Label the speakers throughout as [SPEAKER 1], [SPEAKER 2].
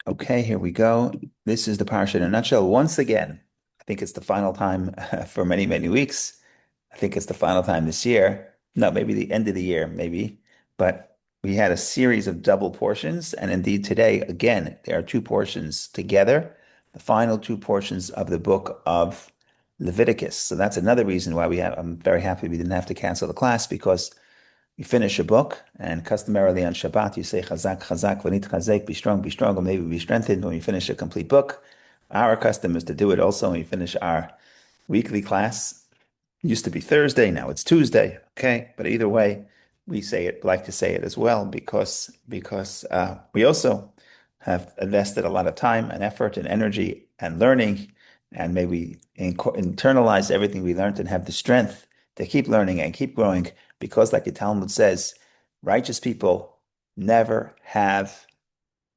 [SPEAKER 1] Okay, here we go. This is the parsha in a nutshell. Once again, I think it's the final time for many, many weeks. I think it's the final time this year. No, maybe the end of the year, maybe. But we had a series of double portions, and indeed today, again, there are two portions together, the final two portions of the book of Leviticus. So that's another reason why I'm very happy we didn't have to cancel the class because you finish a book, and customarily on Shabbat, you say chazak, chazak, v'nit chazek, be strong, or maybe be strengthened when you finish a complete book. Our custom is to do it also when we finish our weekly class. It used to be Thursday, now it's Tuesday. Okay, but either way, we say it, like to say it as well because we also have invested a lot of time and effort and energy and learning, and may we internalize everything we learned and have the strength to keep learning and keep growing. Because, like the Talmud says, righteous people never have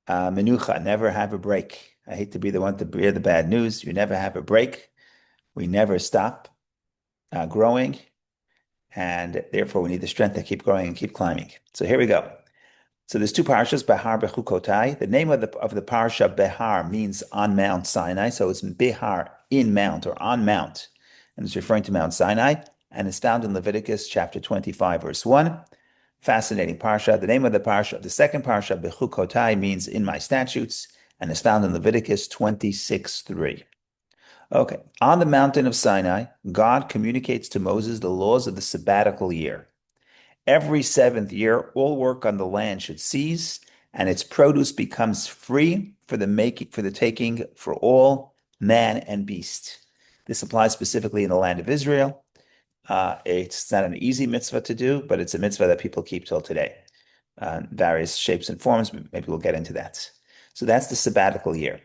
[SPEAKER 1] menucha, never have a break. I hate to be the one to bear the bad news. You never have a break. We never stop growing, and therefore we need the strength to keep growing and keep climbing. So here we go. So there's two parshas, Behar, Bechukotai. The name of the parsha Behar means on Mount Sinai, so it's Behar in Mount or on Mount, and it's referring to Mount Sinai, and it's found in Leviticus chapter 25, verse 1. Fascinating parsha. The name of the second parsha Bechukotai means in my statutes, and is found in Leviticus 26:3. Okay. On the mountain of Sinai, God communicates to Moses the laws of the sabbatical year. Every seventh year, all work on the land should cease, and its produce becomes free for the taking for all man and beast. This applies specifically in the land of Israel. It's not an easy mitzvah to do, but it's a mitzvah that people keep till today. Various shapes and forms. Maybe we'll get into that. So that's the sabbatical year.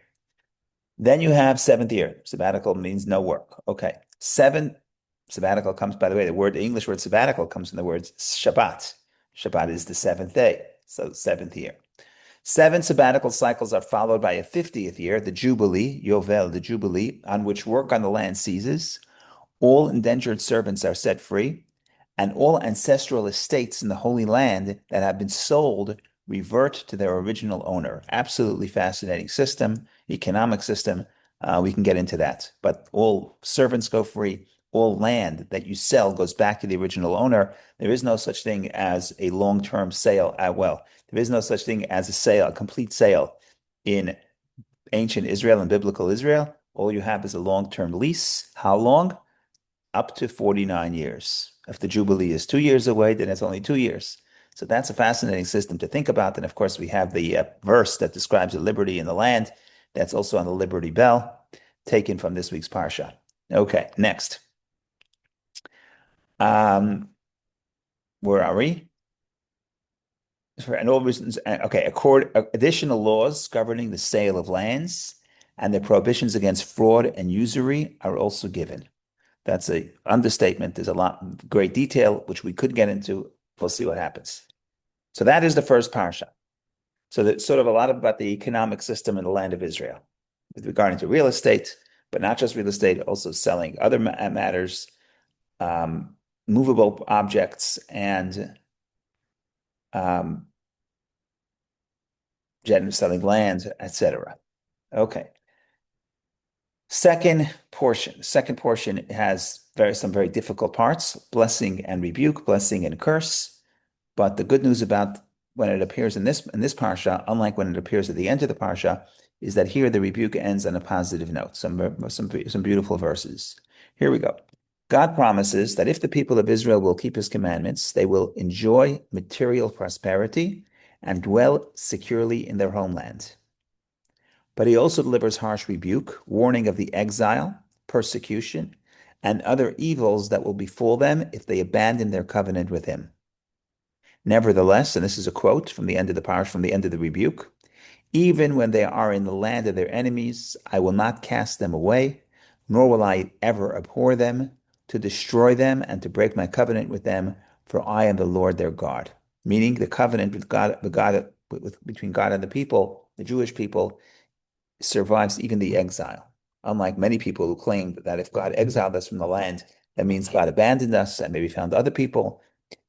[SPEAKER 1] Then you have seventh year. Sabbatical means no work. Okay. Sabbatical comes, by the way, the English word sabbatical comes from the word Shabbat. Shabbat is the seventh day. So seventh year. Seven sabbatical cycles are followed by a 50th year, the Jubilee, Yovel, the Jubilee, on which work on the land ceases. All indentured servants are set free, and all ancestral estates in the Holy Land that have been sold revert to their original owner. Absolutely fascinating system, economic system. We can get into that. But all servants go free. All land that you sell goes back to the original owner. There is no such thing as a long-term sale. There is no such thing as a sale, a complete sale in ancient Israel and biblical Israel. All you have is a long-term lease. How long? Up to 49 years. If the Jubilee is 2 years away, then it's only 2 years. So that's a fascinating system to think about. And of course, we have the verse that describes the liberty in the land. That's also on the Liberty Bell, taken from this week's Parsha. Okay, next. Um, where are we? And all reasons, okay, additional laws governing the sale of lands and the prohibitions against fraud and usury are also given. That's a understatement. There's a lot, great detail, which we could get into. We'll see what happens. So that is the first parsha. So that's sort of a lot about the economic system in the land of Israel with regarding to real estate, but not just real estate, also selling other matters, um, movable objects, and um, selling land, etc. Okay. Second portion. The second portion has some very difficult parts: blessing and rebuke, blessing and curse. But the good news about when it appears in this parsha, unlike when it appears at the end of the parsha, is that here the rebuke ends on a positive note. Some beautiful verses. Here we go. God promises that if the people of Israel will keep his commandments, they will enjoy material prosperity and dwell securely in their homeland. But he also delivers harsh rebuke, warning of the exile, persecution, and other evils that will befall them if they abandon their covenant with him. Nevertheless, and this is a quote from the end of the parish, from the end of the rebuke, even when they are in the land of their enemies, I will not cast them away, nor will I ever abhor them, to destroy them and to break my covenant with them, for I am the Lord their God. Meaning the covenant with God, between God and the people, the Jewish people, survives even the exile. Unlike many people who claim that if God exiled us from the land, that means God abandoned us and maybe found other people,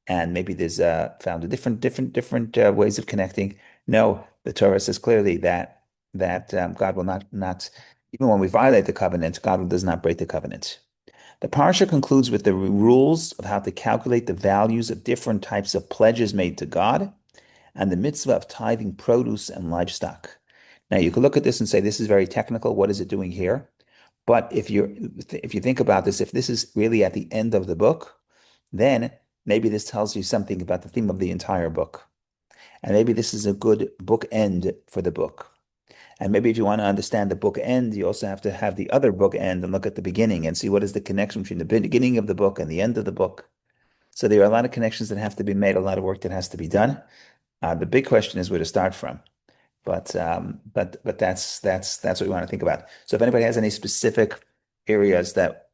[SPEAKER 1] and maybe there's found a different ways of connecting. No, the Torah says clearly that that God will not even when we violate the covenant, God does not break the covenant. The parsha concludes with the rules of how to calculate the values of different types of pledges made to God and the mitzvah of tithing produce and livestock. Now you can look at this and say this is very technical. What is it doing here? But if you think about this, if this is really at the end of the book, then maybe this tells you something about the theme of the entire book. And maybe this is a good book end for the book. And maybe if you want to understand the book end, you also have to have the other book end and look at the beginning and see what is the connection between the beginning of the book and the end of the book. So there are a lot of connections that have to be made, a lot of work that has to be done. The big question is where to start from. But that's what we want to think about. So if anybody has any specific areas that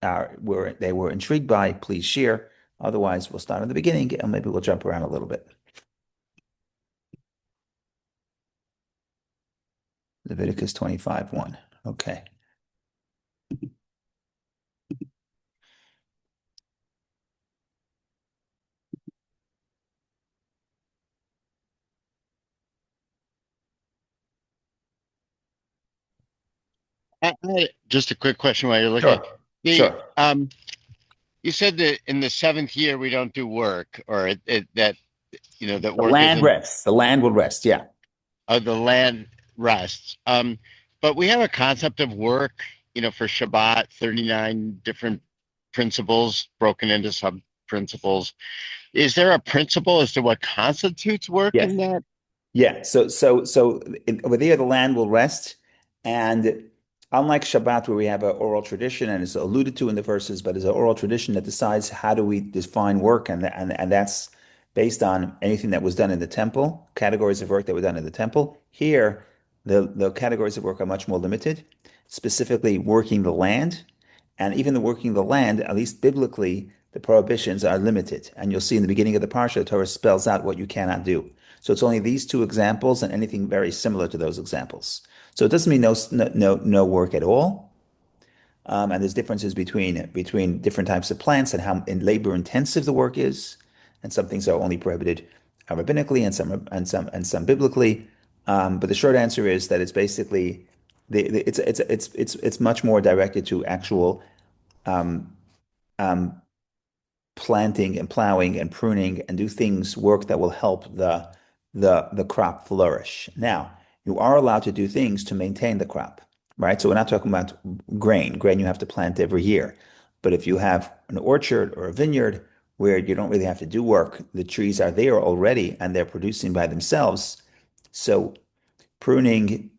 [SPEAKER 1] are were they were intrigued by, please share. Otherwise, we'll start at the beginning and maybe we'll jump around a little bit. Leviticus 25:1. Okay.
[SPEAKER 2] Just a quick question while you're looking.
[SPEAKER 1] Sure.
[SPEAKER 2] The
[SPEAKER 1] Sure.
[SPEAKER 2] You said that in the seventh year we don't do work, or that that
[SPEAKER 1] The
[SPEAKER 2] work
[SPEAKER 1] land
[SPEAKER 2] isn't
[SPEAKER 1] rests. The land will rest. Yeah.
[SPEAKER 2] the land rests. But we have a concept of work, for Shabbat, 39 different principles broken into sub principles. Is there a principle as to what constitutes work
[SPEAKER 1] Yes.
[SPEAKER 2] in that?
[SPEAKER 1] Yeah, over there the land will rest, and unlike Shabbat, where we have an oral tradition and it's alluded to in the verses, but it's an oral tradition that decides how do we define work, and that's based on anything that was done in the temple, categories of work that were done in the temple. Here, the categories of work are much more limited, specifically working the land, and even the working the land, at least biblically, the prohibitions are limited, and you'll see in the beginning of the parsha, the Torah spells out what you cannot do. So it's only these two examples and anything very similar to those examples. So it doesn't mean no work at all. And there's differences between different types of plants and how labor intensive the work is. And some things are only prohibited rabbinically and some biblically. But the short answer is that it's basically it's much more directed to actual um, planting and plowing and pruning and do things work that will help the crop flourish. Now, you are allowed to do things to maintain the crop, right? So we're not talking about grain. Grain you have to plant every year. But if you have an orchard or a vineyard where you don't really have to do work, the trees are there already and they're producing by themselves. So pruning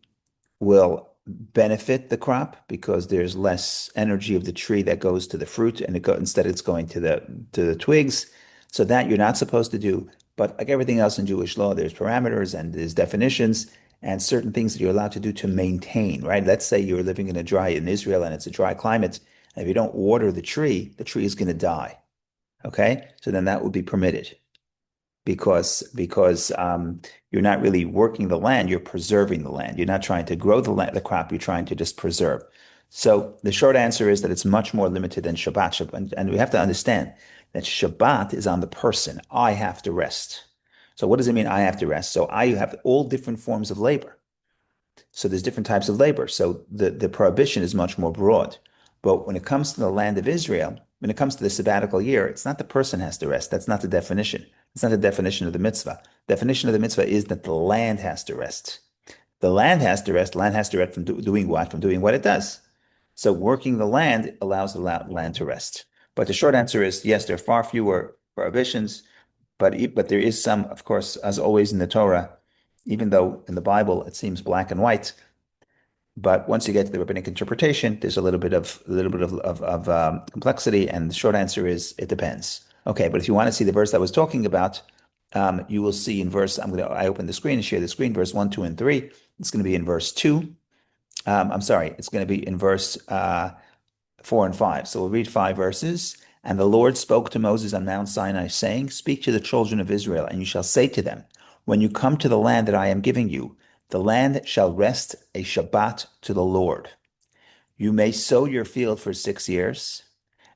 [SPEAKER 1] will benefit the crop because there's less energy of the tree that goes to the fruit and instead it's going to the twigs. So that you're not supposed to do. But like everything else in Jewish law, there's parameters and there's definitions and certain things that you're allowed to do to maintain, right? Let's say you're living in Israel and it's a dry climate. And if you don't water the tree is going to die. Okay. So then that would be permitted because you're not really working the land, you're preserving the land. You're not trying to grow the crop, you're trying to just preserve. So the short answer is that it's much more limited than Shabbat. And we have to understand that Shabbat is on the person. I have to rest. So what does it mean I have to rest? So I have all different forms of labor. So there's different types of labor. So the prohibition is much more broad. But when it comes to the land of Israel, when it comes to the sabbatical year, it's not the person has to rest. That's not the definition. It's not the definition of the mitzvah. Definition of the mitzvah is that the land has to rest. The land has to rest. The land has to rest from doing what? From doing what it does. So working the land allows the land to rest. But the short answer is yes, there are far fewer prohibitions, but there is some, of course, as always in the Torah, even though in the Bible it seems black and white, but once you get to the rabbinic interpretation, there's a little bit of complexity, and the short answer is it depends. Okay, but if you want to see the verse I was talking about, you will see in verse. I open the screen and share the screen. Verse 1, 2, and 3. It's going to be in verse 2. I'm sorry, it's going to be in verse 4 and 5. So we'll read 5 verses. And the Lord spoke to Moses on Mount Sinai, saying, Speak to the children of Israel, and you shall say to them, When you come to the land that I am giving you, the land shall rest a Shabbat to the Lord. You may sow your field for 6 years,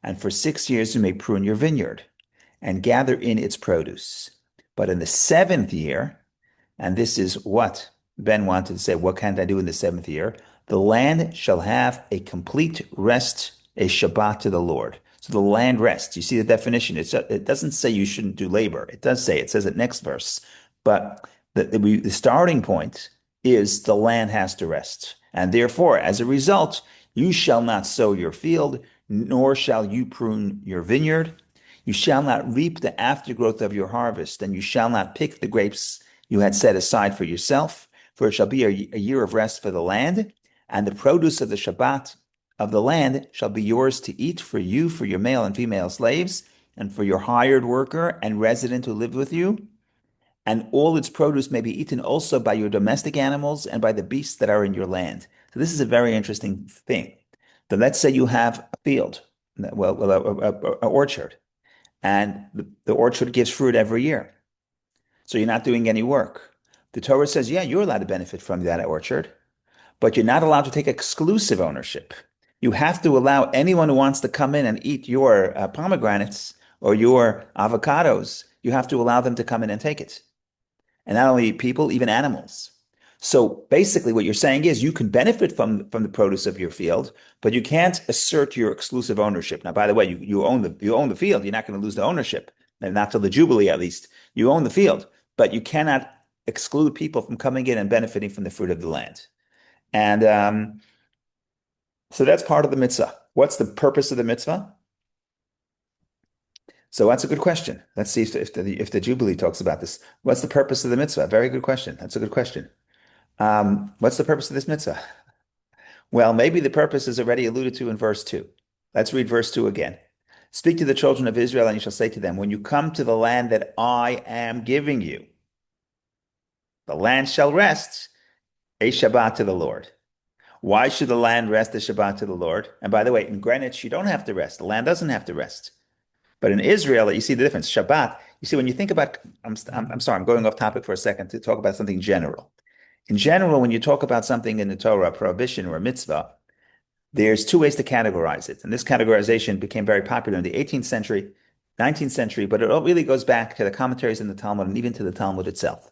[SPEAKER 1] and for 6 years you may prune your vineyard and gather in its produce. But in the seventh year, and this is what? Ben wanted to say, what can't I do in the seventh year? The land shall have a complete rest, a Shabbat to the Lord. So the land rests. You see the definition. It doesn't say you shouldn't do labor. It says it next verse. But the starting point is the land has to rest. And therefore, as a result, you shall not sow your field, nor shall you prune your vineyard. You shall not reap the aftergrowth of your harvest, and you shall not pick the grapes you had set aside for yourself, for it shall be a year of rest for the land, and the produce of the Shabbat of the land shall be yours to eat for you, for your male and female slaves, and for your hired worker and resident who live with you. And all its produce may be eaten also by your domestic animals and by the beasts that are in your land. So this is a very interesting thing. But let's say you have a field, an orchard, and the orchard gives fruit every year. So you're not doing any work. The Torah says, yeah, you're allowed to benefit from that orchard, but you're not allowed to take exclusive ownership. You have to allow anyone who wants to come in and eat your pomegranates or your avocados, you have to allow them to come in and take it. And not only people, even animals. So basically, what you're saying is you can benefit from the produce of your field, but you can't assert your exclusive ownership. Now, by the way, you own the field. You're not going to lose the ownership, and not till the Jubilee at least. You own the field, but you cannot exclude people from coming in and benefiting from the fruit of the land. And so that's part of the mitzvah. What's the purpose of the mitzvah? So that's a good question. Let's see if the Jubilee talks about this. What's the purpose of the mitzvah? Very good question. That's a good question. What's the purpose of this mitzvah? Well, maybe the purpose is already alluded to in verse 2. Let's read verse 2 again. Speak to the children of Israel, and you shall say to them, when you come to the land that I am giving you, the land shall rest, a Shabbat to the Lord. Why should the land rest a Shabbat to the Lord? And by the way, in Greenwich, you don't have to rest. The land doesn't have to rest. But in Israel, you see the difference. Shabbat, you see, when you think about, I'm sorry, I'm going off topic for a second to talk about something general. In general, when you talk about something in the Torah, a prohibition or a mitzvah, there's two ways to categorize it. And this categorization became very popular in the 18th century, 19th century, but it all really goes back to the commentaries in the Talmud and even to the Talmud itself.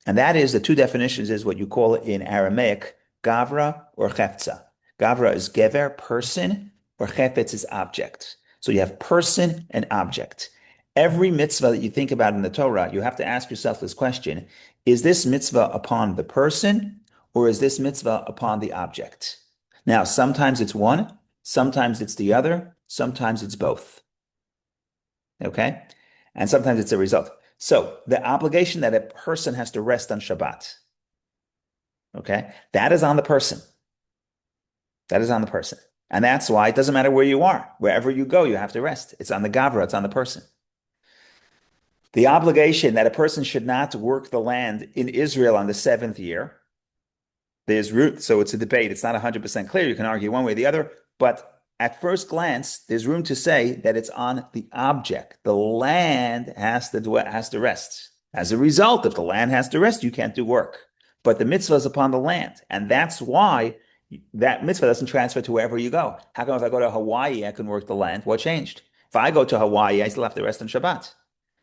[SPEAKER 1] And that is the two definitions is what you call in Aramaic, gavra or chefza. Gavra is gever, person, or chefetz is object. So you have person and object. Every mitzvah that you think about in the Torah, you have to ask yourself this question, is this mitzvah upon the person or is this mitzvah upon the object? Now, sometimes it's one, sometimes it's the other, sometimes it's both. Okay? And sometimes it's a result. So the obligation that a person has to rest on Shabbat, okay, that is on the person. That is on the person. And that's why it doesn't matter where you are. Wherever you go, you have to rest. It's on the Gavra, it's on the person. The obligation that a person should not work the land in Israel on the seventh year, there's root, so it's a debate. It's not 100% clear. You can argue one way or the other, but at first glance, there's room to say that it's on the object. The land has to rest. As a result, if the land has to rest, you can't do work. But the mitzvah is upon the land, and that's why that mitzvah doesn't transfer to wherever you go. How come if I go to Hawaii, I can work the land? What changed? If I go to Hawaii, I still have to rest on Shabbat.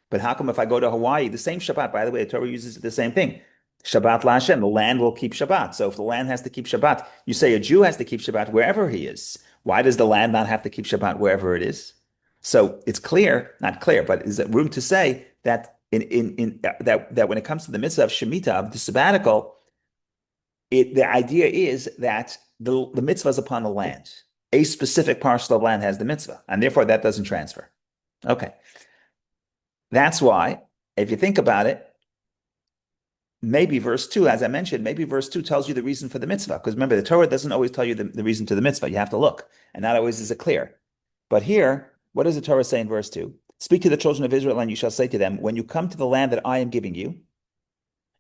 [SPEAKER 1] But how come if I go to Hawaii, the same Shabbat, by the way, the Torah uses the same thing. Shabbat LaHashem, the land will keep Shabbat. So if the land has to keep Shabbat, you say a Jew has to keep Shabbat wherever he is. Why does the land not have to keep Shabbat wherever it is? So it's clear, not clear, but is there room to say that that when it comes to the mitzvah of Shemitah, of the sabbatical, the idea is that the mitzvah is upon the land. A specific parcel of land has the mitzvah, and therefore that doesn't transfer. Okay. That's why, if you think about it, maybe verse 2, as I mentioned, maybe verse 2 tells you the reason for the mitzvah. Because remember, the Torah doesn't always tell you the reason to the mitzvah. You have to look, and not always is it clear. But here, what does the Torah say in verse 2? Speak to the children of Israel, and you shall say to them, when you come to the land that I am giving you,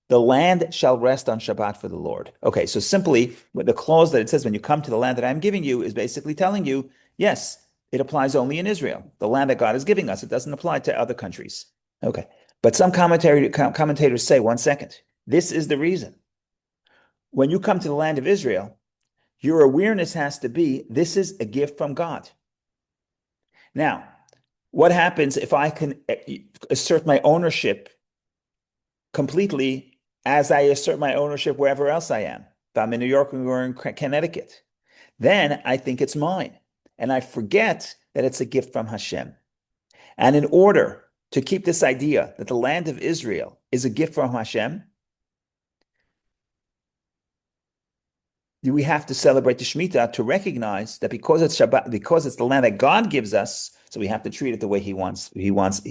[SPEAKER 1] the land shall rest on Shabbat for the Lord. Okay, so simply, the clause that it says, when you come to the land that I'm giving you, is basically telling you, yes, it applies only in Israel, the land that God is giving us. It doesn't apply to other countries. Okay. But some commentators say, one second, this is the reason. When you come to the land of Israel, your awareness has to be, this is a gift from God. Now, what happens if I can assert my ownership completely as I assert my ownership wherever else I am. If I'm in New York or in Connecticut, then I think it's mine. And I forget that it's a gift from Hashem. And in order to keep this idea that the land of Israel is a gift from Hashem, we have to celebrate the Shemitah to recognize that because it's Shabbat, because it's the land that God gives us, so we have to treat it the way He wants. He wants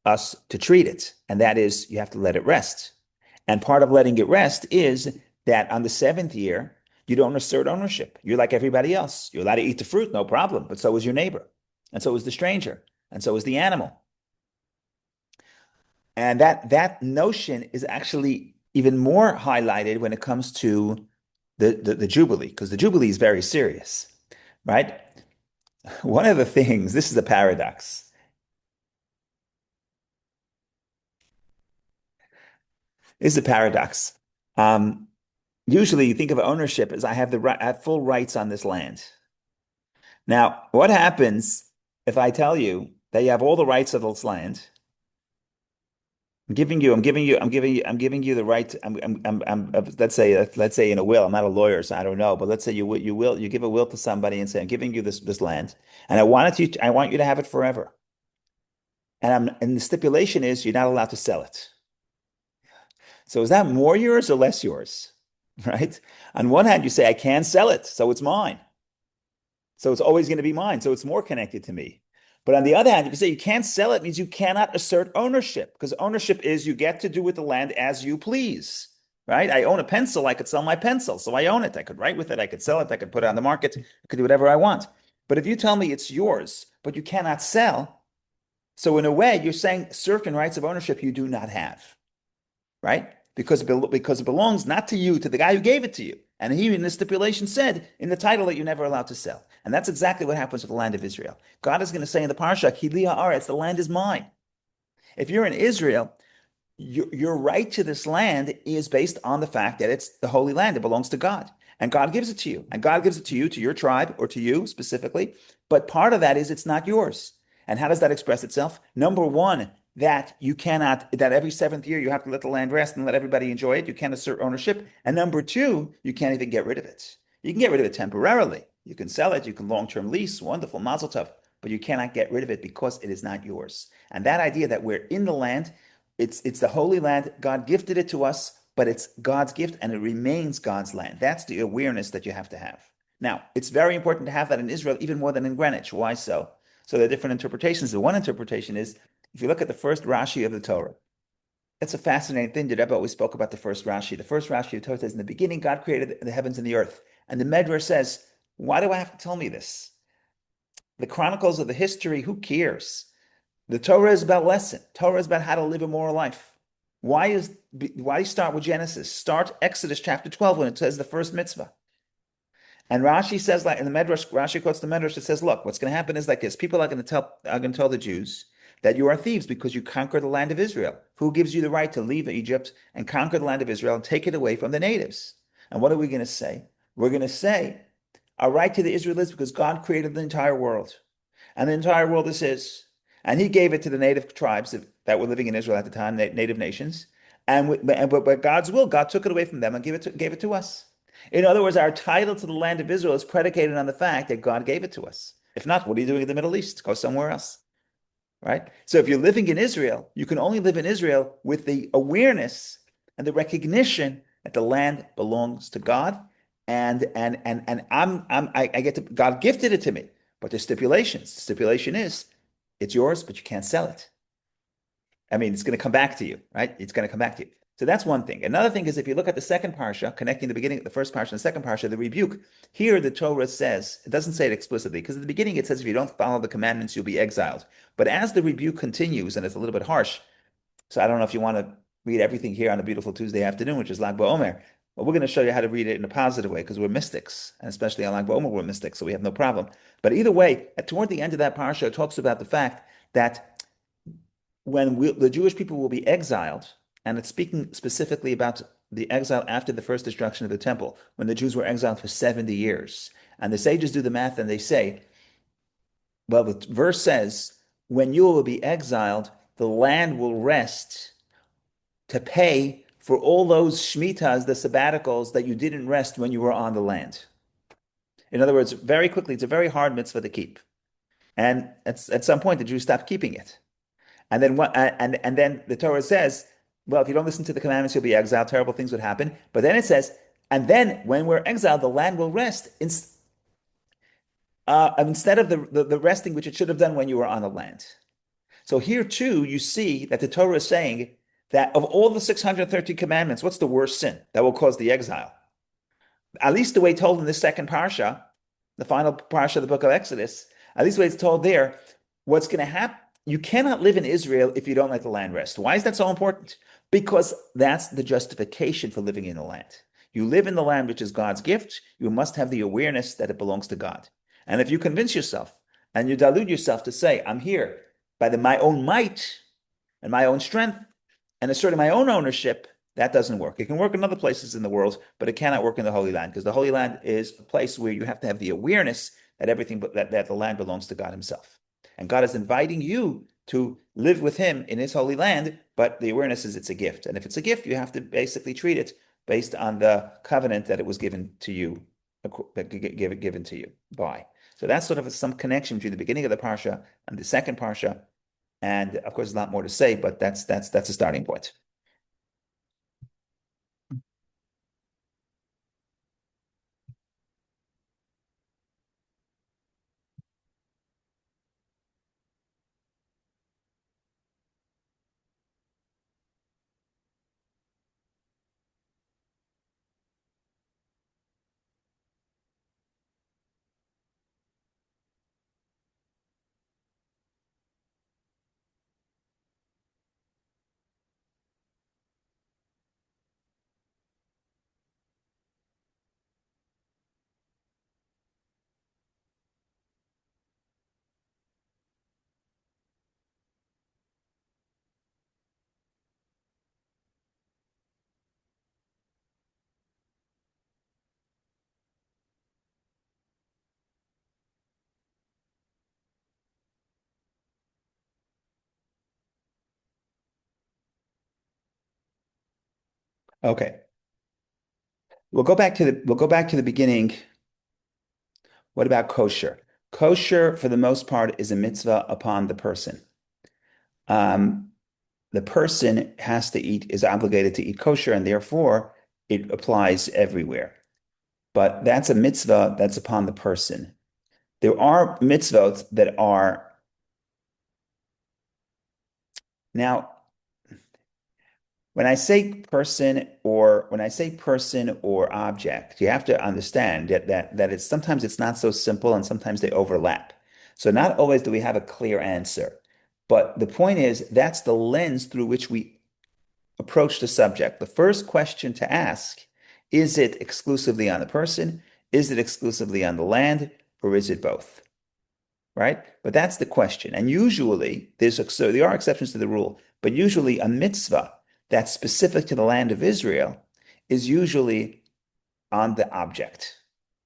[SPEAKER 1] us to treat it, and that is you have to let it rest. And part of letting it rest is that on the seventh year, you don't assert ownership. You're like everybody else. You're allowed to eat the fruit, no problem, but so is your neighbor, and so is the stranger, and so is the animal. And that notion is actually even more highlighted when it comes to the Jubilee, because the Jubilee is very serious, right? One of the things, this is a paradox. This is a paradox. Um, Usually you think of ownership as I have the right, I have full rights on this land. Now, what happens if I tell you that you have all the rights of this land? I'm giving you the right. Let's say in a will. I'm not a lawyer, so I don't know. But let's say you give a will to somebody and say, I'm giving you this land, and I want you to have it forever. And the stipulation is you're not allowed to sell it. So is that more yours or less yours? Right? On one hand, you say, I can sell it, so it's mine. So it's always going to be mine. So it's more connected to me. But on the other hand, if you say you can't sell it, means you cannot assert ownership because ownership is you get to do with the land as you please, right? I own a pencil. I could sell my pencil. So I own it. I could write with it. I could sell it. I could put it on the market. I could do whatever I want. But if you tell me it's yours, but you cannot sell, so in a way, you're saying certain rights of ownership you do not have, right? Because it belongs not to you, to the guy who gave it to you. And he, in the stipulation, said in the title that you're never allowed to sell. And that's exactly what happens with the land of Israel. God is going to say in the parsha, Kili haaretz, the land is mine. If you're in Israel, your right to this land is based on the fact that it's the holy land. It belongs to God. And God gives it to you. And God gives it to you, to your tribe, or to you specifically. But part of that is it's not yours. And how does that express itself? Number one, that you cannot, that every seventh year you have to let the land rest and let everybody enjoy it. You can't assert ownership. And number two, you can't even get rid of it. You can get rid of it temporarily. You can sell it. You can long-term lease. Wonderful, mazel tov. But you cannot get rid of it because it is not yours. And that idea that we're in the land, it's the holy land. God gifted it to us, but it's God's gift and it remains God's land. That's the awareness that you have to have. Now, it's very important to have that in Israel, even more than in Greenwich. Why so? So there are different interpretations. The one interpretation is if you look at the first Rashi of the Torah, it's a fascinating thing. The Rebbe always spoke about the first Rashi. The first Rashi of the Torah says, in the beginning, God created the heavens and the earth. And the Medrash says, why do I have to tell me this? The chronicles of the history, who cares? The Torah is about lesson. Torah is about how to live a moral life. Why start with Genesis? Start Exodus chapter 12 when it says the first mitzvah. And Rashi says, like in the Medrash, Rashi quotes the Medrash that says, look, what's going to happen is like this. People are going to tell the Jews that you are thieves because you conquered the land of Israel. Who gives you the right to leave Egypt and conquer the land of Israel and take it away from the natives? And what are we going to say? We're going to say our right to the Israelites because God created the entire world. And the entire world is his. And he gave it to the native tribes that were living in Israel at the time, native nations. But God's will, God took it away from them and gave it to us. In other words, our title to the land of Israel is predicated on the fact that God gave it to us. If not, what are you doing in the Middle East? Go somewhere else, right? So if you're living in Israel, you can only live in Israel with the awareness and the recognition that the land belongs to God, and I get to God gifted it to me, but there's stipulations. The stipulation is it's yours, but you can't sell it. I mean, it's going to come back to you, right? It's going to come back to you. So that's one thing. Another thing is if you look at the second parsha, connecting the beginning, the first parsha and the second parsha, the rebuke, here the Torah says, it doesn't say it explicitly, because at the beginning it says if you don't follow the commandments, you'll be exiled. But as the rebuke continues, and it's a little bit harsh, so I don't know if you want to read everything here on a beautiful Tuesday afternoon, which is Lag BaOmer. But we're going to show you how to read it in a positive way because we're mystics, and especially on Lag BaOmer, we're mystics, so we have no problem. But either way, toward the end of that parsha, it talks about the fact that the Jewish people will be exiled, and it's speaking specifically about the exile after the first destruction of the temple, when the Jews were exiled for 70 years. And the sages do the math and they say, well, the verse says, when you will be exiled, the land will rest to pay for all those shmitas, the sabbaticals that you didn't rest when you were on the land. In other words, very quickly, it's a very hard mitzvah to keep. And at some point, the Jews stopped keeping it. And then what? And then the Torah says, well, if you don't listen to the commandments, you'll be exiled. Terrible things would happen. But then it says, and then when we're exiled, the land will rest instead of the resting which it should have done when you were on the land. So here too, you see that the Torah is saying that of all the 613 commandments, what's the worst sin that will cause the exile? At least the way told in the second parsha, the final parsha of the book of Exodus, at least the way it's told there, what's going to happen? You cannot live in Israel if you don't let the land rest. Why is that so important? Because that's the justification for living in the land. You live in the land, which is God's gift. You must have the awareness that it belongs to God. And if you convince yourself and you delude yourself to say, I'm here by my own might and my own strength and asserting my own ownership, that doesn't work. It can work in other places in the world, but it cannot work in the Holy Land because the Holy Land is a place where you have to have the awareness that that the land belongs to God Himself. And God is inviting you to live with Him in His holy land, but the awareness is it's a gift. And if it's a gift, you have to basically treat it based on the covenant that it was given to you, given to you by. So that's sort of some connection between the beginning of the parsha and the second parsha. And of course, there's a lot more to say, but that's a starting point. Okay. We'll go back to the beginning. What about kosher? Kosher, for the most part, is a mitzvah upon the person. Um, the person is obligated to eat kosher, and therefore it applies everywhere. But that's a mitzvah that's upon the person. There are mitzvot that are now, when I say person or object, you have to understand that it's sometimes it's not so simple and sometimes they overlap. So not always do we have a clear answer. But the point is that's the lens through which we approach the subject. The first question to ask, is it exclusively on the person? Is it exclusively on the land? Or is it both? Right? But that's the question. And usually, so there are exceptions to the rule, but usually a mitzvah that's specific to the land of Israel is usually on the object,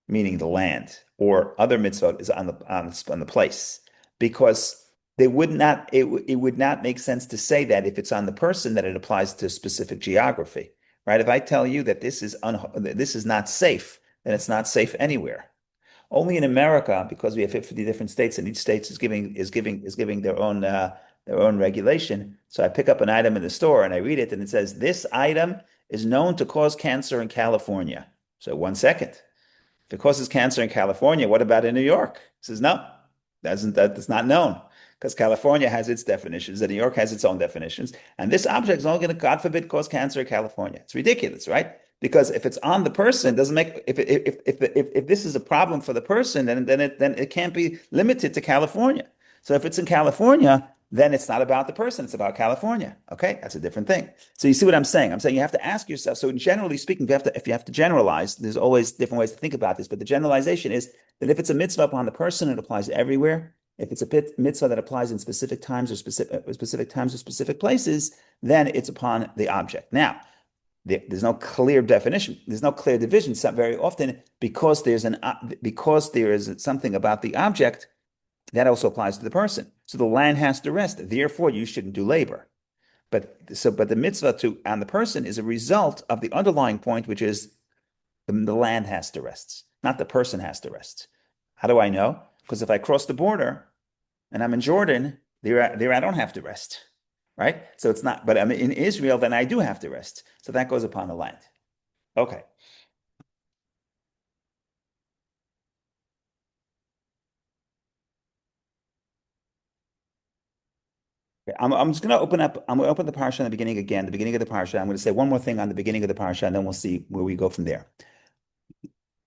[SPEAKER 1] meaning the land, or other mitzvah is on the place, because it would not make sense to say that if it's on the person that it applies to specific geography, right? If I tell you that this is not safe, then it's not safe anywhere. Only in America, because we have 50 different states, and each state is giving their own regulation. So I pick up an item in the store and I read it, and it says this item is known to cause cancer in California. So 1 second. If it causes cancer in California, what about in New York? He says no, that's not known because California has its definitions and New York has its own definitions. And this object is only going to, God forbid, cause cancer in California. It's ridiculous, right? Because if it's on the person, it doesn't make if this is a problem for the person, then it can't be limited to California. So if it's in California, then it's not about the person, it's about California. Okay, that's a different thing. So you see what I'm saying? I'm saying you have to ask yourself. So generally speaking, if you have to generalize, there's always different ways to think about this, but the generalization is that if it's a mitzvah upon the person, it applies everywhere. If it's a mitzvah that applies in specific times or specific places, then it's upon the object. Now, there's no clear definition. There's no clear division. So very often, because there is something about the object that also applies to the person. So the land has to rest. Therefore, you shouldn't do labor. but the mitzvah to on the person is a result of the underlying point, which is the land has to rest, not the person has to rest. How do I know? Because if I cross the border and I'm in Jordan, there I don't have to rest, right? So it's not, but I'm in Israel, then I do have to rest. So that goes upon the land. Okay. Okay, I'm just going to open up. I'm going to open the parsha in the beginning again, the beginning of the parsha. I'm going to say one more thing on the beginning of the parsha, and then we'll see where we go from there.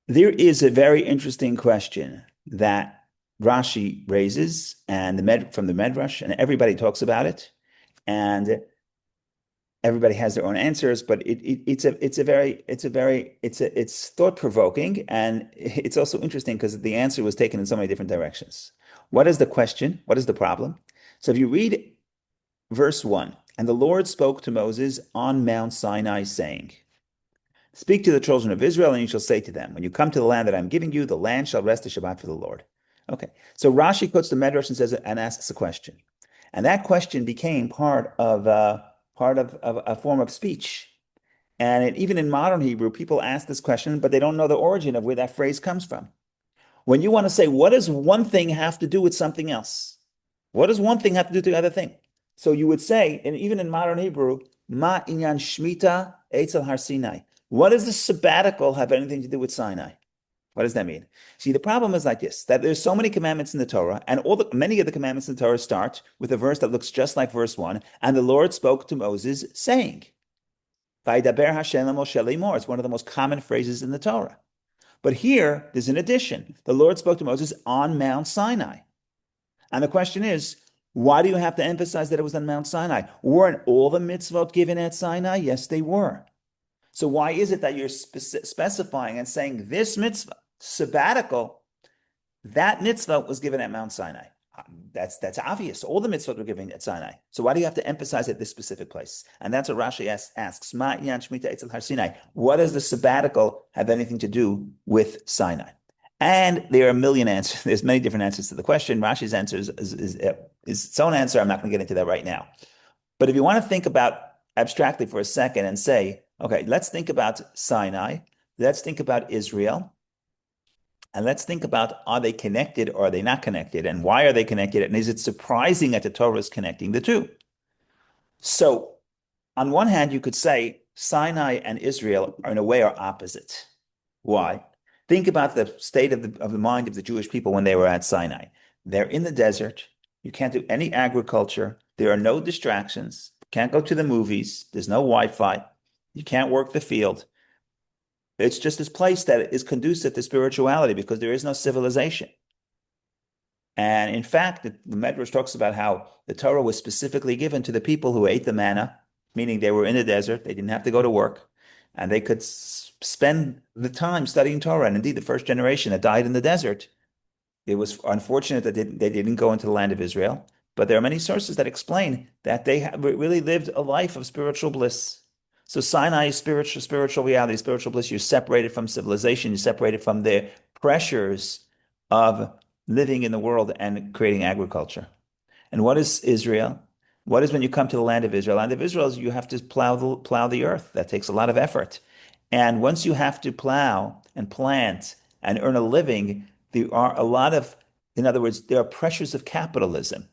[SPEAKER 1] There is a very interesting question that Rashi raises, and the Med from the Medrash, and everybody talks about it, and everybody has their own answers. But it's thought provoking, and it's also interesting because the answer was taken in so many different directions. What is the question? What is the problem? So if you read verse 1, and the Lord spoke to Moses on Mount Sinai, saying, Speak to the children of Israel, and you shall say to them, When you come to the land that I'm giving you, the land shall rest a Shabbat for the Lord. Okay, so Rashi quotes the Medrash and says and asks a question, and that question became part of a form of speech. And even in modern Hebrew, people ask this question, but they don't know the origin of where that phrase comes from. When you want to say, what does one thing have to do with something else? What does one thing have to do with the other thing? So you would say, and even in modern Hebrew, Ma inyan shmita etzel har Sinai. What does the sabbatical have anything to do with Sinai? What does that mean? See, the problem is like this, that there's so many commandments in the Torah, and many of the commandments in the Torah start with a verse that looks just like verse 1, and the Lord spoke to Moses, saying, Vaydaber Hashem Moshe lemor. It's one of the most common phrases in the Torah. But here, there's an addition. The Lord spoke to Moses on Mount Sinai. And the question is, why do you have to emphasize that it was on Mount Sinai? Weren't all the mitzvot given at Sinai? Yes, they were. So why is it that you're specifying and saying this mitzvah, sabbatical, that mitzvah was given at Mount Sinai? That's obvious. All the mitzvot were given at Sinai. So why do you have to emphasize at this specific place? And that's what Rashi asks. Ma yan shmita etzel har Sinai. What does the sabbatical have anything to do with Sinai? And there are a million answers. There's many different answers to the question. Rashi's answer is its own answer. I'm not going to get into that right now. But if you want to think about abstractly for a second and say, okay, let's think about Sinai, let's think about Israel, and let's think about are they connected or are they not connected, and why are they connected, and is it surprising that the Torah is connecting the two? So, on one hand, you could say Sinai and Israel are in a way are opposite. Why? Think about the state of the mind of the Jewish people when they were at Sinai. They're in the desert. You can't do any agriculture. There are no distractions. Can't go to the movies. There's no Wi-Fi. You can't work the field. It's just this place that is conducive to spirituality because there is no civilization. And in fact, the Medrash talks about how the Torah was specifically given to the people who ate the manna, meaning they were in the desert, they didn't have to go to work, and they could spend the time studying Torah. And indeed, the first generation that died in the desert, it was unfortunate that they didn't go into the land of Israel. But there are many sources that explain that they really lived a life of spiritual bliss. So Sinai is spiritual reality, spiritual bliss. You're separated from civilization. You're separated from the pressures of living in the world and creating agriculture. And what is Israel? What is when you come to the land of Israel? Land of Israel is you have to plow the earth. That takes a lot of effort. And once you have to plow and plant and earn a living, there are a lot of, in other words, there are pressures of capitalism.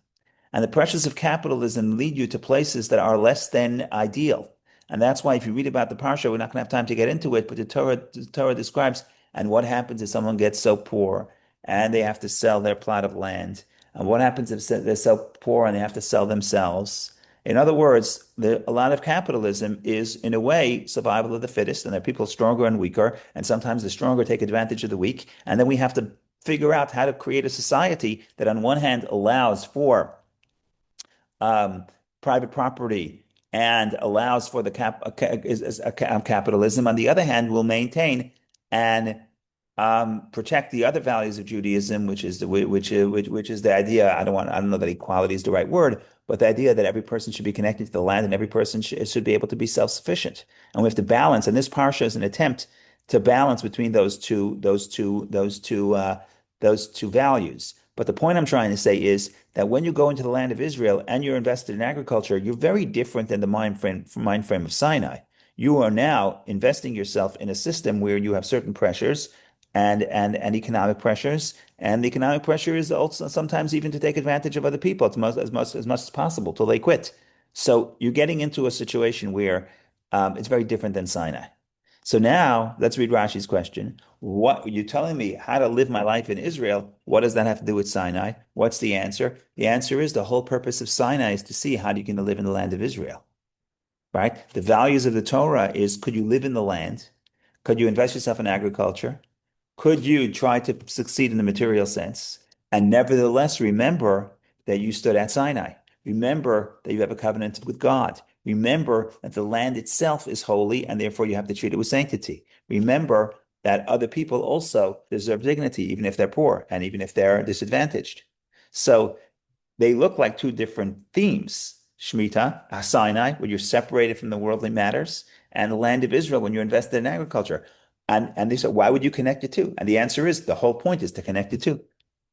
[SPEAKER 1] And the pressures of capitalism lead you to places that are less than ideal. And that's why if you read about the Parsha, we're not going to have time to get into it, but the Torah describes, and what happens if someone gets so poor and they have to sell their plot of land? And what happens if they're so poor and they have to sell themselves? In other words, a lot of capitalism is, in a way, survival of the fittest, and there are people stronger and weaker, and sometimes the stronger take advantage of the weak. And then we have to figure out how to create a society that, on one hand, allows for um, private property and allows for the capitalism. On the other hand, will maintain and protect the other values of Judaism, which is the idea. I don't know that equality is the right word, but the idea that every person should be connected to the land and every person should be able to be self-sufficient. And we have to balance. And this parsha is an attempt to balance between those two values. But the point I'm trying to say is that when you go into the land of Israel and you're invested in agriculture, you're very different than the mind frame of Sinai. You are now investing yourself in a system where you have certain pressures and economic pressures, and the economic pressure is also sometimes even to take advantage of other people as much as possible till they quit. So you're getting into a situation where it's very different than Sinai. So now let's read Rashi's question. What you're telling me how to live my life in Israel? What does that have to do with Sinai? What's the answer? The answer is the whole purpose of Sinai is to see how you can live in the land of Israel, right? The values of the Torah is could you live in the land? Could you invest yourself in agriculture? Could you try to succeed in the material sense and nevertheless remember that you stood at Sinai? Remember that you have a covenant with God. Remember that the land itself is holy and therefore you have to treat it with sanctity. Remember that other people also deserve dignity, even if they're poor and even if they're disadvantaged. So they look like two different themes. Shemitah, Sinai, where you're separated from the worldly matters, and the land of Israel when you're invested in agriculture. And they said, why would you connect the two? And the answer is the whole point is to connect the two.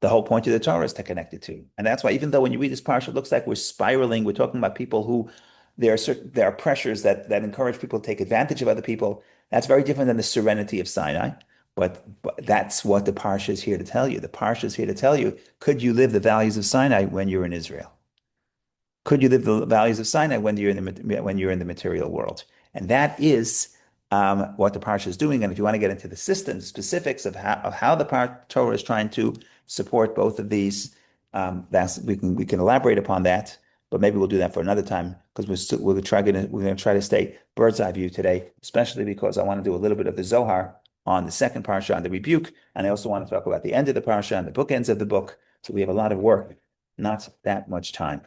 [SPEAKER 1] The whole point of the Torah is to connect the two. And that's why even though when you read this parsha, it looks like we're spiraling, we're talking about people who there are pressures that encourage people to take advantage of other people. That's very different than the serenity of Sinai. But that's what the parsha is here to tell you. The parsha is here to tell you, could you live the values of Sinai when you're in Israel? Could you live the values of Sinai when you're in the material world? And that is what the parsha is doing. And if you want to get into the systems, specifics of how the Torah is trying to support both of these, we can elaborate upon that. But maybe we'll do that for another time because we're going to try to stay bird's eye view today, especially because I want to do a little bit of the Zohar on the second parsha on the rebuke, and I also want to talk about the end of the parsha and the bookends of the book. So we have a lot of work, not that much time.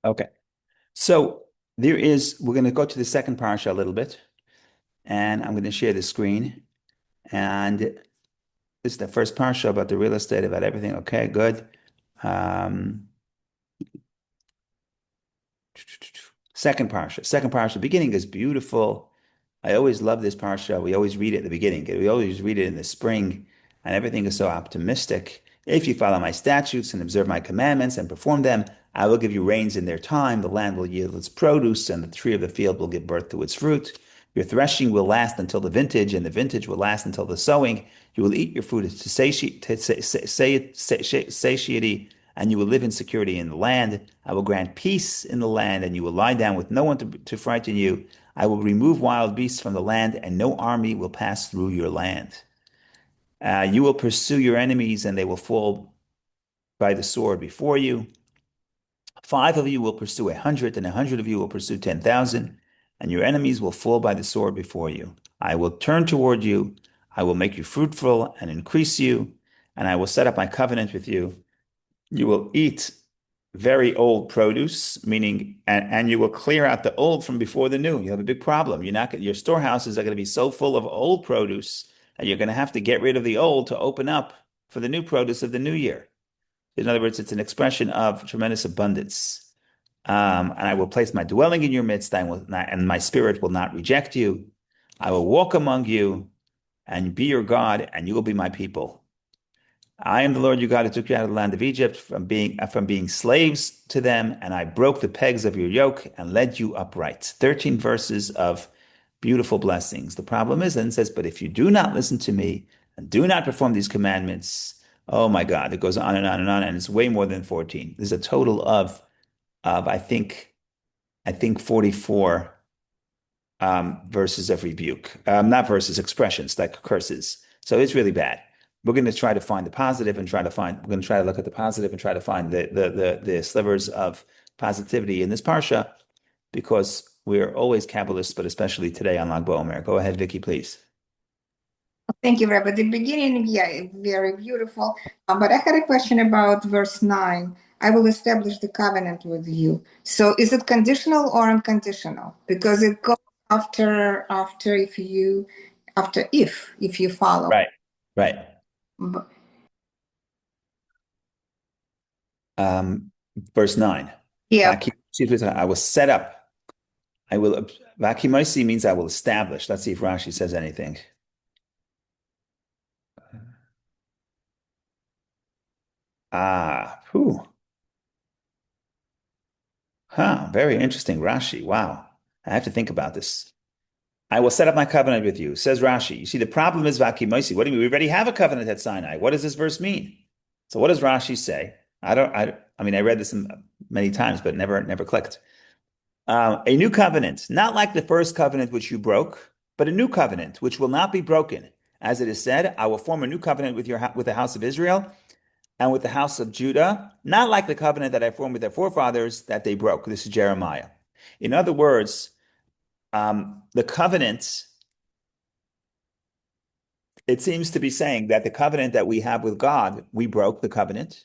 [SPEAKER 1] Okay. So we're going to go to the second parsha a little bit, and I'm going to share the screen. And this is the first parsha about the real estate, about everything. Okay, good. Um, Second parsha. Second parsha. The beginning is beautiful. I always love this parsha. We always read it at the beginning. We always read it in the spring, and everything is so optimistic. If you follow my statutes and observe my commandments and perform them, I will give you rains in their time. The land will yield its produce, and the tree of the field will give birth to its fruit. Your threshing will last until the vintage, and the vintage will last until the sowing. You will eat your food to satiety, and you will live in security in the land. I will grant peace in the land, and you will lie down with no one to frighten you. I will remove wild beasts from the land, and no army will pass through your land. You will pursue your enemies, and they will fall by the sword before you. 5 of you will pursue 100, and 100 of you will pursue 10,000, and your enemies will fall by the sword before you. I will turn toward you. I will make you fruitful and increase you, and I will set up my covenant with you. You will eat very old produce, meaning, and you will clear out the old from before the new. You have a big problem. Your storehouses are going to be so full of old produce that you're going to have to get rid of the old to open up for the new produce of the new year. In other words, it's an expression of tremendous abundance. And I will place my dwelling in your midst, and my spirit will not reject you. I will walk among you and be your God, and you will be my people. I am the Lord your God who took you out of the land of Egypt from being slaves to them, and I broke the pegs of your yoke and led you upright. 13 verses of beautiful blessings. The problem is, then it says, but if you do not listen to me and do not perform these commandments, oh my God, it goes on and on and on, and it's way more than 14. There's a total of I think 44 verses of rebuke, not verses, expressions like curses. So it's really bad. We're going to try to find the positive and we're going to try to look at the positive and try to find the slivers of positivity in this parsha because we're always Kabbalists, but especially today on Lag BaOmer. Go ahead, Vicky, please.
[SPEAKER 3] Thank you, Rabbi. The beginning, yeah, very beautiful. But I had a question about verse 9. I will establish the covenant with you. So is it conditional or unconditional? Because it goes after if you follow.
[SPEAKER 1] Right. Right.
[SPEAKER 3] B-
[SPEAKER 1] Um, Verse 9.
[SPEAKER 3] Yeah.
[SPEAKER 1] I will set up. I will, Vakimaisi means I will establish. Let's see if Rashi says anything. Whew. Huh, very interesting, Rashi. Wow. I have to think about this. I will set up my covenant with you, says Rashi. You see, the problem is Vakimaisi. What do you mean? We already have a covenant at Sinai. What does this verse mean? So what does Rashi say? I mean, I read this many times, but never clicked. A new covenant, not like the first covenant which you broke, but a new covenant which will not be broken. As it is said, I will form a new covenant with the house of Israel and with the house of Judah, not like the covenant that I formed with their forefathers that they broke. This is Jeremiah. In other words, the covenant, it seems to be saying that the covenant that we have with God, we broke the covenant.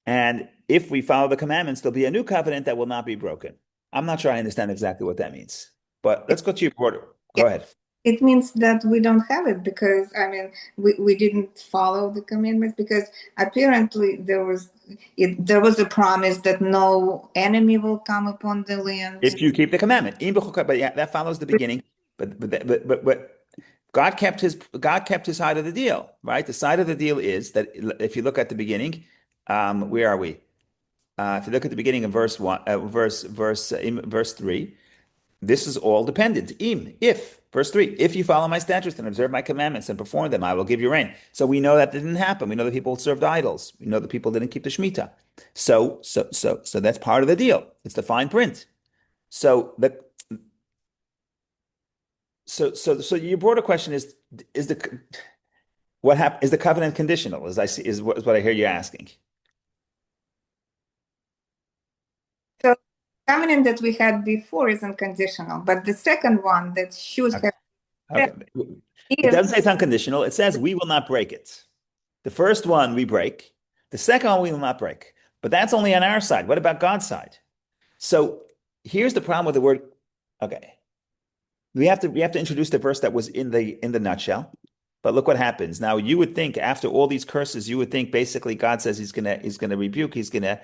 [SPEAKER 1] And if we follow the commandments, there'll be a new covenant that will not be broken. I'm not sure I understand exactly what that means, but let's go to your order.
[SPEAKER 3] Yeah.
[SPEAKER 1] Go ahead.
[SPEAKER 3] It means that we don't have it because I mean we didn't follow the commandments because apparently there was a promise that no enemy will come upon the land.
[SPEAKER 1] If you keep the commandment, but yeah, that follows the beginning. But God kept his side of the deal, right? The side of the deal is that if you look at the beginning, where are we? If you look at the beginning of verse one, verse 3, this is all dependent. If, verse 3, if you follow my statutes and observe my commandments and perform them, I will give you rain. So we know that didn't happen. We know that people served idols. We know that people didn't keep the Shemitah. So that's part of the deal. It's the fine print. So the so your broader question is the what happened is the covenant conditional? As I see is what I hear you asking.
[SPEAKER 3] So covenant that we had before is unconditional, but the second one that should
[SPEAKER 1] Okay.
[SPEAKER 3] have said
[SPEAKER 1] Okay. It
[SPEAKER 3] if
[SPEAKER 1] doesn't say it's unconditional. It says we will not break it. The first one we break. The second one we will not break. But that's only on our side. What about God's side? So here's the problem with the word. Okay. We have to introduce the verse that was in the nutshell. But look what happens. Now you would think after all these curses, you would think basically God says he's gonna rebuke, he's gonna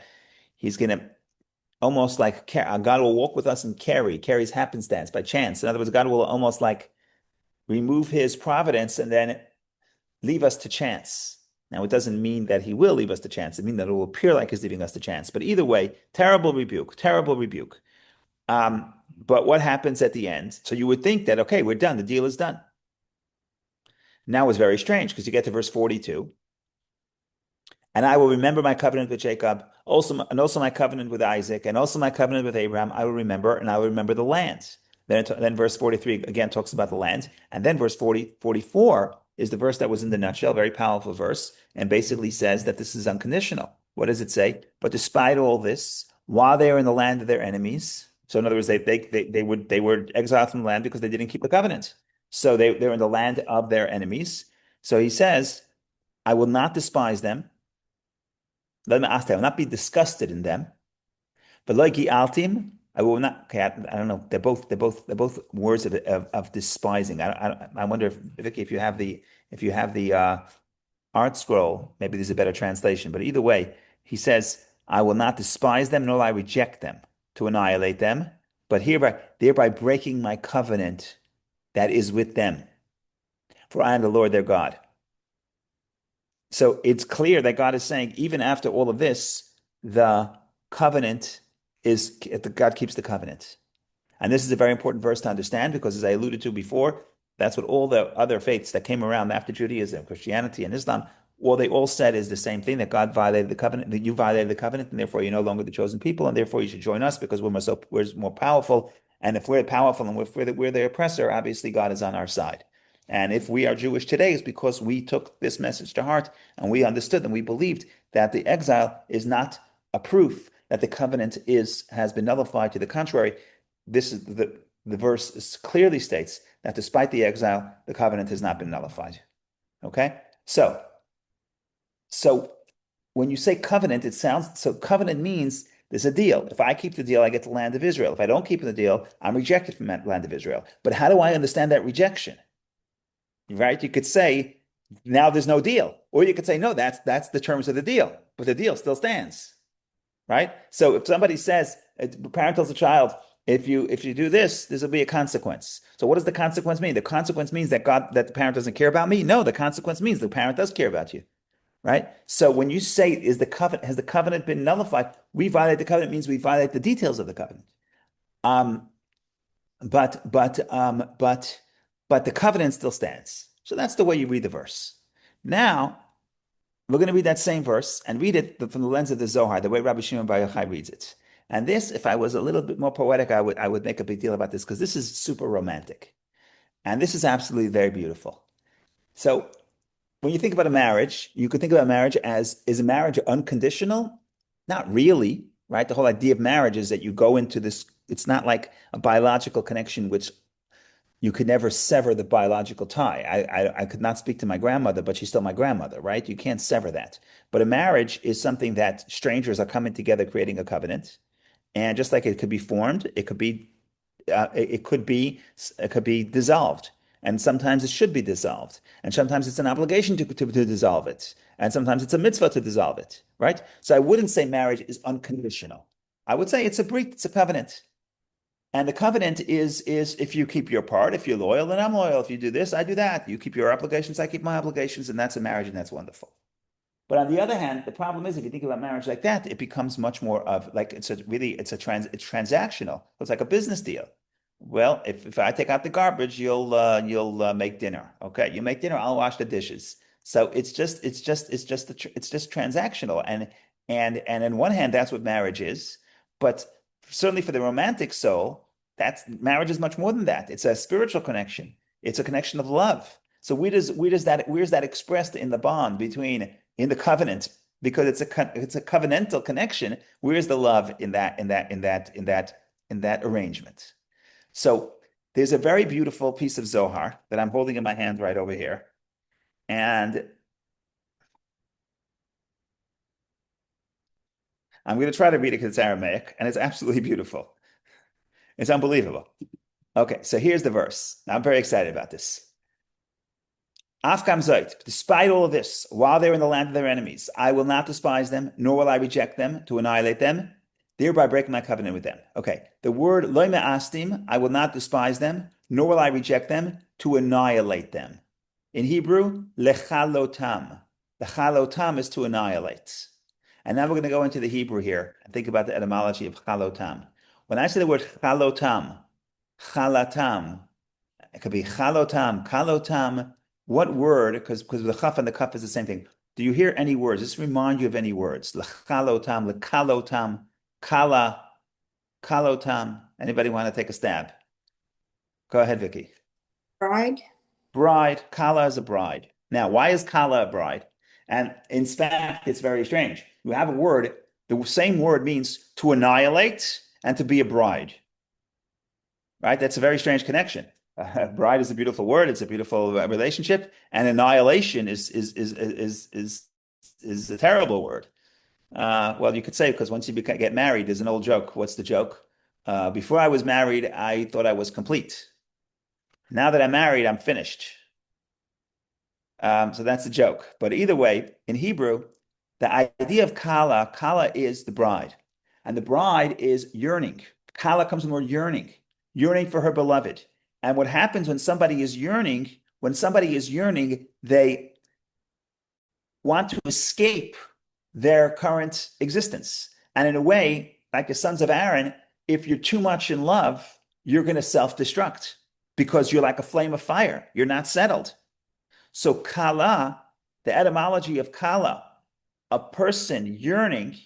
[SPEAKER 1] almost like God will walk with us and carries happenstance by chance. In other words, God will almost like remove his providence and then leave us to chance. Now, it doesn't mean that he will leave us to chance. It means that it will appear like he's leaving us to chance. But either way, terrible rebuke, terrible rebuke. But what happens at the end? So you would think that, okay, we're done. The deal is done. Now it's very strange because you get to verse 42. And I will remember my covenant with Jacob, also my covenant with Isaac, and also my covenant with Abraham. I will remember, and I will remember the lands. Then verse 43 again talks about the lands. And then verse 44 is the verse that was in the nutshell, very powerful verse, and basically says that this is unconditional. What does it say? But despite all this, while they are in the land of their enemies, so in other words, they were exiled from the land because they didn't keep the covenant. So they're in the land of their enemies. So he says, I will not despise them. Let me ask them, I will not be disgusted in them. But like altim, I will not. Okay, I don't know. They're both words of despising. I wonder if Vicky, if you have the art scroll, maybe there's a better translation. But either way, he says, I will not despise them, nor will I reject them to annihilate them, but thereby breaking my covenant that is with them. For I am the Lord their God. So it's clear that God is saying, even after all of this, the covenant is God keeps the covenant. And this is a very important verse to understand because, as I alluded to before, that's what all the other faiths that came around after Judaism, Christianity, and Islam, all they all said is the same thing, that God violated the covenant, that you violated the covenant, and therefore you're no longer the chosen people, and therefore you should join us because we're more powerful. And if we're powerful and we're the oppressor, obviously God is on our side. And if we are Jewish today, it's because we took this message to heart and we understood and we believed that the exile is not a proof that the covenant has been nullified. To the contrary, this is the verse clearly states that despite the exile, the covenant has not been nullified. Okay? So when you say covenant, it sounds so covenant means there's a deal. If I keep the deal, I get the land of Israel. If I don't keep the deal, I'm rejected from that land of Israel. But how do I understand that rejection? Right? You could say, now there's no deal. Or you could say, no, that's the terms of the deal, but the deal still stands. Right? So if somebody says, a parent tells a child, if you do this, this will be a consequence. So what does the consequence mean? The consequence means that the parent doesn't care about me? No, the consequence means the parent does care about you. Right? So when you say has the covenant been nullified? We violate the covenant means we violate the details of the covenant. Um, but but um, but but the covenant still stands. So that's the way you read the verse. Now we're going to read that same verse and read it from the lens of the Zohar, the way Rabbi Shimon Bar Yochai reads it. And this, if I was a little bit more poetic, I would make a big deal about this because this is super romantic, and this is absolutely very beautiful. So when you think about a marriage, you could think about marriage as, is a marriage unconditional? Not really, right? The whole idea of marriage is that you go into this, it's not like a biological connection, which you could never sever the biological tie. I could not speak to my grandmother, but she's still my grandmother, right? You can't sever that. But a marriage is something that strangers are coming together, creating a covenant. And just like it could be formed, it could be dissolved, and sometimes it should be dissolved, and sometimes it's an obligation to dissolve it, and sometimes it's a mitzvah to dissolve it, right? So I wouldn't say marriage is unconditional. I would say it's a brit, it's a covenant, and the covenant is if you keep your part, if you're loyal, then I'm loyal. If you do this, I do that. You keep your obligations, I keep my obligations, and that's a marriage, and that's wonderful. But on the other hand, the problem is if you think about marriage like that, it becomes much more of like it's transactional. It's like a business deal. Well, if I take out the garbage, you'll make dinner. Okay, you make dinner, I'll wash the dishes. So it's just transactional. And on one hand, that's what marriage is. But certainly for the romantic soul, that's marriage is much more than that. It's a spiritual connection. It's a connection of love. So where's that expressed in the bond between in the covenant, because it's a covenantal connection. Where's the love in that arrangement? So there's a very beautiful piece of Zohar that I'm holding in my hand right over here, and I'm going to try to read it because it's Aramaic, and it's absolutely beautiful. It's unbelievable. Okay, so here's the verse. Now, I'm very excited about this. Afkam Zoit, despite all of this, while they're in the land of their enemies, I will not despise them, nor will I reject them to annihilate them, thereby breaking my covenant with them. Okay, the word loy me'astim, I will not despise them, nor will I reject them to annihilate them. In Hebrew, lechalotam. Lechalotam is to annihilate. And now we're going to go into the Hebrew here and think about the etymology of chalotam. When I say the word chalotam, chalatam, it could be chalotam, kalotam. What word? Because the chaf and the kaf is the same thing. Do you hear any words? Just remind you of any words. Lechalotam, lekalotam, kala, kalotam. Anybody want to take a stab? Go ahead, Vicky.
[SPEAKER 3] Right?
[SPEAKER 1] Bride. Kala is a bride. Now, why is kala a bride? And in fact, it's very strange. You have a word, the same word means to annihilate and to be a bride. Right? That's a very strange connection. Bride is a beautiful word. It's a beautiful relationship, and annihilation is a terrible word. Well, you could say because once you get married, there's an old joke. What's the joke? Before I was married, I thought I was complete. Now that I'm married, I'm finished. So that's a joke. But either way, in Hebrew, the idea of kala is the bride, and the bride is yearning. Kala comes from the word yearning, yearning for her beloved. And what happens when somebody is yearning, they want to escape their current existence. And in a way, like the sons of Aaron, if you're too much in love, you're going to self-destruct because you're like a flame of fire. You're not settled. So kala, the etymology of kala, a person yearning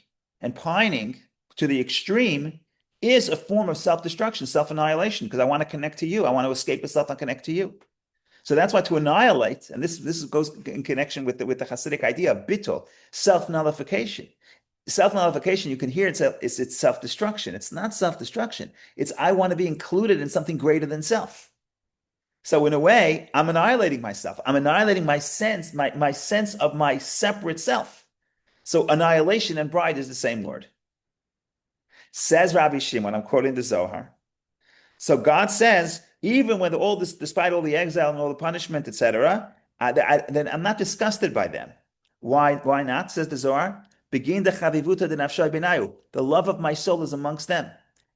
[SPEAKER 1] and pining to the extreme, is a form of self-destruction, self-annihilation, because I want to connect to you. I want to escape myself and connect to you. So that's why to annihilate, and this goes in connection with the Hasidic idea of bittul, self-nullification. Self-nullification, you can hear it's self-destruction. It's not self-destruction. It's I want to be included in something greater than self. So in a way, I'm annihilating myself. I'm annihilating my sense of my separate self. So annihilation and bride is the same word. Says Rabbi Shimon, I'm quoting the Zohar. So God says, even when all this, despite all the exile and all the punishment, etc., then I'm not disgusted by them. Why? Why not? Says the Zohar. Begin the chavivuta de nafshay benayu. The love of my soul is amongst them,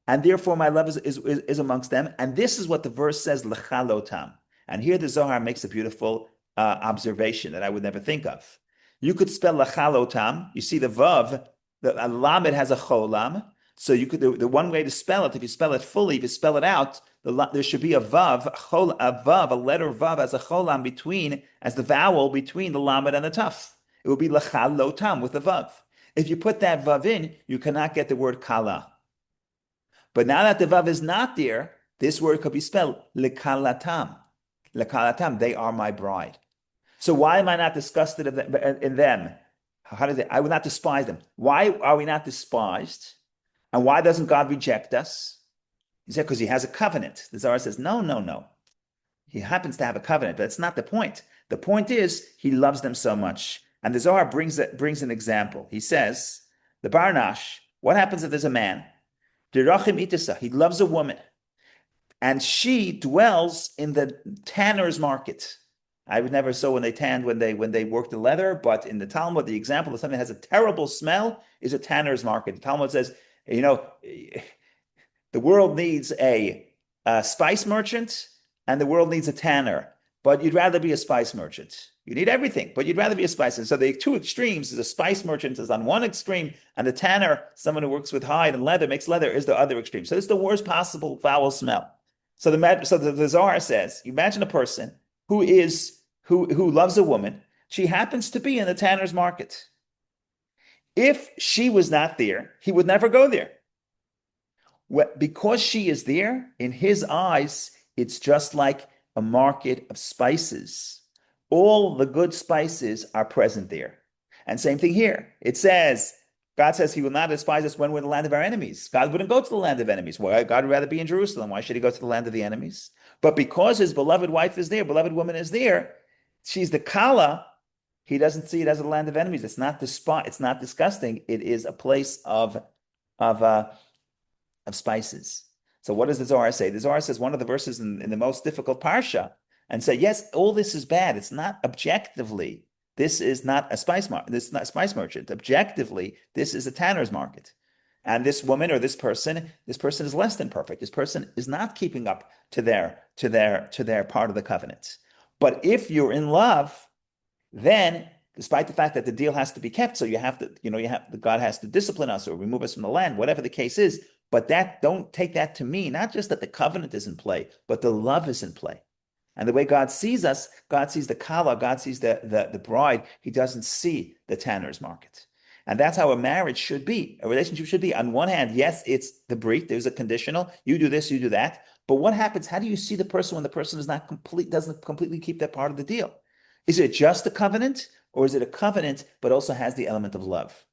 [SPEAKER 1] and therefore my love is amongst them. And this is what the verse says, lechalotam. And here the Zohar makes a beautiful observation that I would never think of. You could spell lechalotam. You see the vav, the lamed has a cholam. So you could the one way to spell it, if you spell it fully, if you spell it out, there should be a vav, a letter vav as a cholam between, as the vowel between the lamed and the taf. It would be lachal lo tam with a vav. If you put that vav in, you cannot get the word kala. But now that the vav is not there, this word could be spelled lekalatam. Lekalatam, they are my bride. So why am I not disgusted in them? How did I would not despise them? Why are we not despised? And why doesn't God reject us? He said, because he has a covenant. The Zohar says, no, no, no. He happens to have a covenant, but that's not the point. The point is, he loves them so much. And the Zohar brings an example. He says, the Barnash, what happens if there's a man? He loves a woman, and she dwells in the tanner's market. I would never saw when they tanned when they worked the leather, but in the Talmud, the example of something that has a terrible smell is a tanner's market. The Talmud says, the world needs a spice merchant and the world needs a tanner, but you'd rather be a spice merchant. You need everything, but you'd rather be a spice. And so the two extremes is a spice merchant is on one extreme, and the tanner, someone who works with hide and leather, makes leather, is the other extreme. So it's the worst possible foul smell. So the Zohar says, imagine a person who loves a woman. She happens to be in the tanner's market. If she was not there, he would never go there. Because she is there, in his eyes, it's just like a market of spices. All the good spices are present there. And same thing here. It says, God says he will not despise us when we're in the land of our enemies. God wouldn't go to the land of enemies. Why? God would rather be in Jerusalem. Why should he go to the land of the enemies? But because his beloved wife is there, beloved woman is there, she's the Kala, he doesn't see it as a land of enemies. It's not it's not disgusting. It is a place of spices. So what does the Zohar say? The Zohar says one of the verses in the most difficult parsha and say, yes, all this is bad. It's not objectively. This is not a spice market. This is not a spice merchant. Objectively, this is a tanner's market. And this woman or this person is less than perfect. This person is not keeping up to their part of the covenant. But if you're in love, then despite the fact that the deal has to be kept, so God has to discipline us or remove us from the land, whatever the case is, but don't take that to mean not just that the covenant is in play, but the love is in play. And the way God sees us, God sees the kala, God sees the bride. He doesn't see the tanner's market. And that's how a marriage should be. A relationship should be. On one hand, yes, it's the brit. There's a conditional. You do this, you do that. But what happens? How do you see the person when the person doesn't completely keep that part of the deal? Is it just a covenant, or is it a covenant but also has the element of love?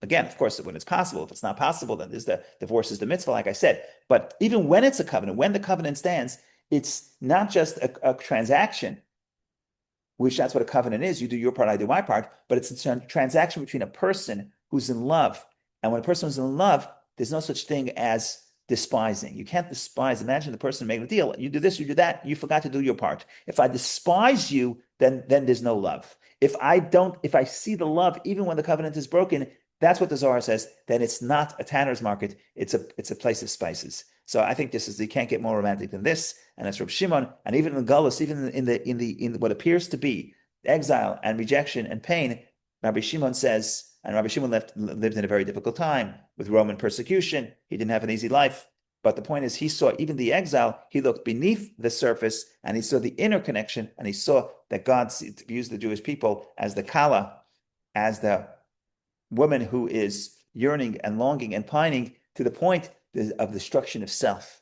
[SPEAKER 1] Again, of course, when it's possible. If it's not possible, then there's the divorce is the mitzvah, like I said. But even when it's a covenant, when the covenant stands, it's not just a transaction, which that's what a covenant is. You do your part, I do my part, but it's a transaction between a person who's in love. And when a person is in love, there's no such thing as despising. You can't despise. Imagine the person making a deal. You do this, you do that. You forgot to do your part. If I despise you, then there's no love. If I see the love, even when the covenant is broken, that's what the Zohar says. Then it's not a tanner's market. It's a place of spices. So I think you can't get more romantic than this. And that's Reb Shimon. And even in the Gullus, even in what appears to be exile and rejection and pain, Rabbi Shimon says, and Rabbi Shimon lived in a very difficult time with Roman persecution. He didn't have an easy life. But the point is, he saw even the exile, he looked beneath the surface and he saw the inner connection, and he saw that God views the Jewish people as the Kala, as the woman who is yearning and longing and pining to the point of destruction of self,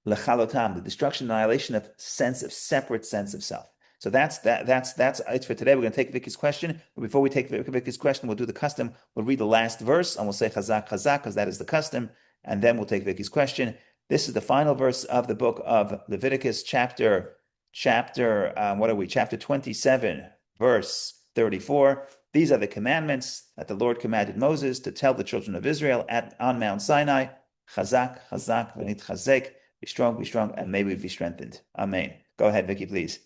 [SPEAKER 1] lechalotam, the destruction, annihilation of separate sense of self. So that's it for today. We're going to take Vicky's question, but before we take Vicky's question, we'll do the custom. We'll read the last verse and we'll say chazak chazak because that is the custom, and then we'll take Vicky's question. This is the final verse of the book of Leviticus, chapter chapter, what are we? Chapter 27, verse 34. These are the commandments that the Lord commanded Moses to tell the children of Israel on Mount Sinai. Chazak, chazak, v'nit chazek. Be strong, and may we be strengthened. Amen. Go ahead, Vicky, please.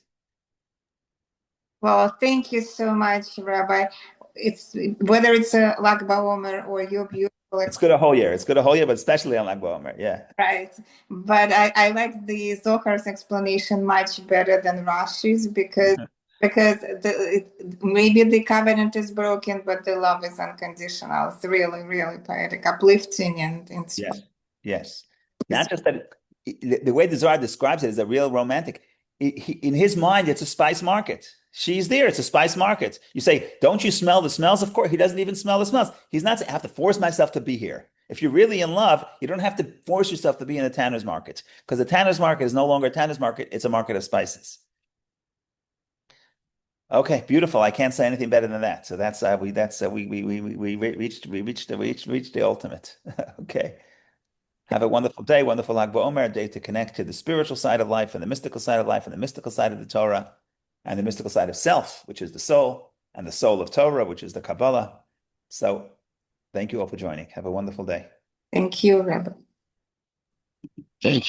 [SPEAKER 3] Well, thank you so much, Rabbi. It's whether it's a Lag BaOmer or your beautiful
[SPEAKER 1] It's good a whole year. It's good a whole year, but especially on Lag BaOmer. Yeah.
[SPEAKER 3] right. But I like the Zohar's explanation much better than Rashi's because maybe the covenant is broken, but the love is unconditional. It's really, really poetic, uplifting, and
[SPEAKER 1] Yes.
[SPEAKER 3] inspiring.
[SPEAKER 1] Yes. Not just that the way the Zohar describes it is a real romantic. In his mind, it's a spice market. She's there. It's a spice market. You say, don't you smell the smells? Of course, he doesn't even smell the smells. He's not saying, I have to force myself to be here. If you're really in love, you don't have to force yourself to be in a tanner's market because the tanner's market is no longer a tanner's market. It's a market of spices. Okay, beautiful. I can't say anything better than that. So we reached the ultimate. Okay. Have a wonderful day, wonderful Lag BaOmer, a day to connect to the spiritual side of life and the mystical side of life and the mystical side of the Torah and the mystical side of self, which is the soul, and the soul of Torah, which is the Kabbalah. So thank you all for joining. Have a wonderful day.
[SPEAKER 3] Thank you, Rabbi.
[SPEAKER 2] Thank you.